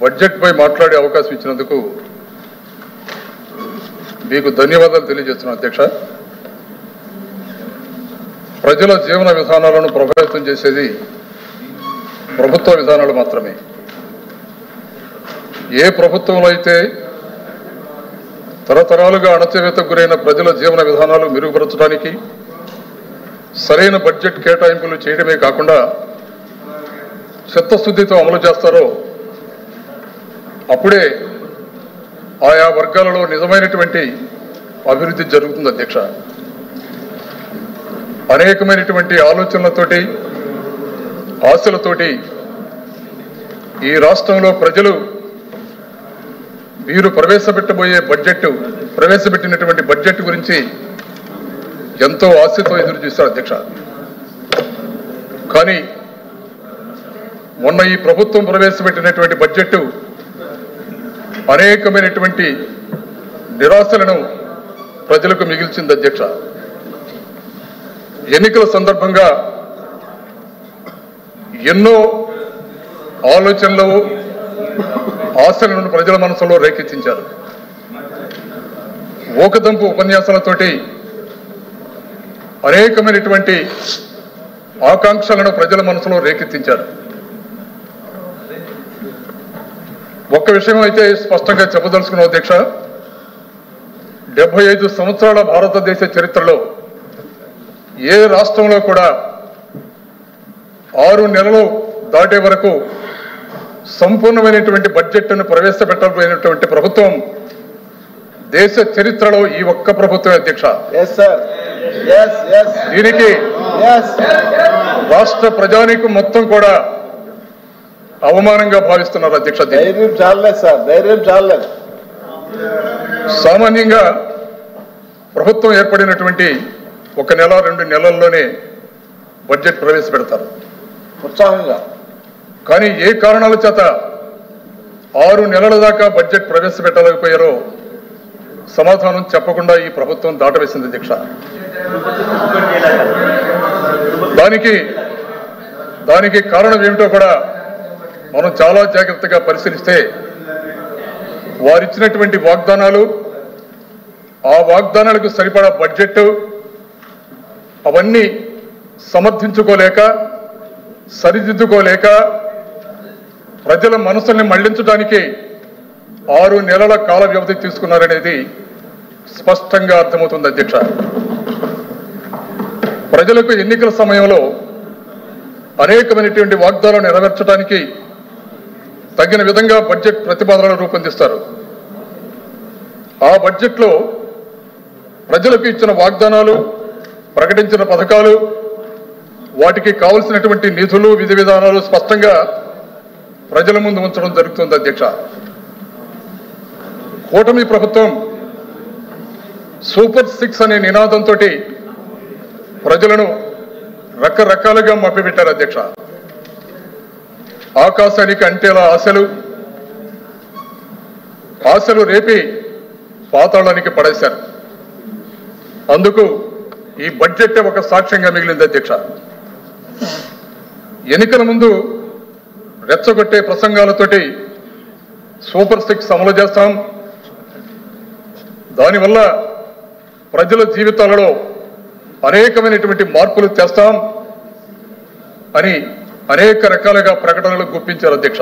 Budget పై మాట్లాడే అవకాశం ఇచ్చినందుకు మీకు ధన్యవాదాలు తెలియజేస్తున్నాను అధ్యక్ష. ప్రజల జీవన విధానాలను ప్రభావితం చేసేది ప్రభుత్వ విధానాలు మాత్రమే. ఏ ప్రభుత్వంలో అయితే తరతరాలుగా అణచివేతకు గురైన ప్రజల జీవన విధానాలు మెరుగుపరచడానికి సరైన బడ్జెట్ కేటాయింపులు చేయడమే కాకుండా చిత్తశుద్ధితో అమలు చేస్తారో అప్పుడే ఆయా వర్గాలలో నిజమైనటువంటి అభివృద్ధి జరుగుతుంది అధ్యక్ష. అనేకమైనటువంటి ఆలోచనలతోటి ఆశలతోటి ఈ రాష్ట్రంలో ప్రజలు వీరు ప్రవేశపెట్టినటువంటి బడ్జెట్ గురించి ఎంతో ఆశతో ఎదురు చూస్తారు అధ్యక్ష. కానీ మొన్న ఈ ప్రభుత్వం ప్రవేశపెట్టినటువంటి బడ్జెట్ అనేకమైనటువంటి నిరాశలను ప్రజలకు మిగిల్చింది అధ్యక్ష. ఎన్నికల సందర్భంగా ఎన్నో ఆలోచనలు ఆశలను ప్రజల మనసులో రేకెత్తించారు. ఓకదంపు ఉపన్యాసాలతోటి అనేకమైనటువంటి ఆకాంక్షలను ప్రజల మనసులో రేకెత్తించారు. ఒక్క విషయం అయితే స్పష్టంగా చెప్పదలుచుకున్న అధ్యక్ష, 75 సంవత్సరాల భారతదేశ చరిత్రలో ఏ రాష్ట్రంలో కూడా 6 నెలలు దాటే వరకు సంపూర్ణమైనటువంటి బడ్జెట్ను ప్రవేశపెట్టబోయినటువంటి ప్రభుత్వం దేశ చరిత్రలో ఈ ఒక్క ప్రభుత్వం అధ్యక్ష. దీనికి రాష్ట్ర ప్రజానీకం మొత్తం కూడా అవమానంగా భావిస్తున్నారు అధ్యక్ష. సామాన్యంగా ప్రభుత్వం ఏర్పడినటువంటి 1 నెల 2 నెలల్లోనే బడ్జెట్ ప్రవేశపెడతారు ఉత్సాహంగా. కానీ ఏ కారణాల చేత 6 నెలల దాకా బడ్జెట్ ప్రవేశపెట్టలేకపోయారో సమాధానం చెప్పకుండా ఈ ప్రభుత్వం దాటవేసింది అధ్యక్ష. దానికి కారణం ఏమిటో కూడా మనం చాలా జాగ్రత్తగా పరిశీలిస్తే వారిచ్చినటువంటి వాగ్దానాలు, ఆ వాగ్దానాలకు సరిపడా బడ్జెట్ అవన్నీ సమర్థించుకోలేక సరిదిద్దుకోలేక ప్రజల మనసుల్ని మళ్లించడానికి 6 నెలల కాల వ్యవధి తీసుకున్నారనేది స్పష్టంగా అర్థమవుతుంది అధ్యక్ష. ప్రజలకు ఎన్నికల సమయంలో అనేకమైనటువంటి వాగ్దానాలు నెరవేర్చడానికి తగిన విధంగా బడ్జెట్ ప్రతిపాదనలు రూపొందిస్తారు. ఆ బడ్జెట్లో ప్రజలకు ఇచ్చిన వాగ్దానాలు, ప్రకటించిన పథకాలు, వాటికి కావలసినటువంటి నిధులు, విధి విధానాలు స్పష్టంగా ప్రజల ముందు ఉంచడం జరుగుతుంది అధ్యక్ష. కూటమి ప్రభుత్వం సూపర్ 6 అనే నినాదంతో ప్రజలను రకరకాలుగా మభ్యపెట్టారు అధ్యక్ష. ఆకాశానికి అంటేలా ఆశలు రేపి పాతాళానికి పడేశారు. అందుకు ఈ బడ్జెట్ ఒక సాక్ష్యంగా మిగిలింది అధ్యక్ష. ఎన్నికల ముందు రెచ్చగొట్టే ప్రసంగాలతోటి సూపర్ 6 అమలు చేస్తాం, దానివల్ల ప్రజల జీవితాలలో అనేకమైనటువంటి మార్పులు చేస్తాం అని అనేక రకాలుగా ప్రకటనలు గుప్పించారు అధ్యక్ష.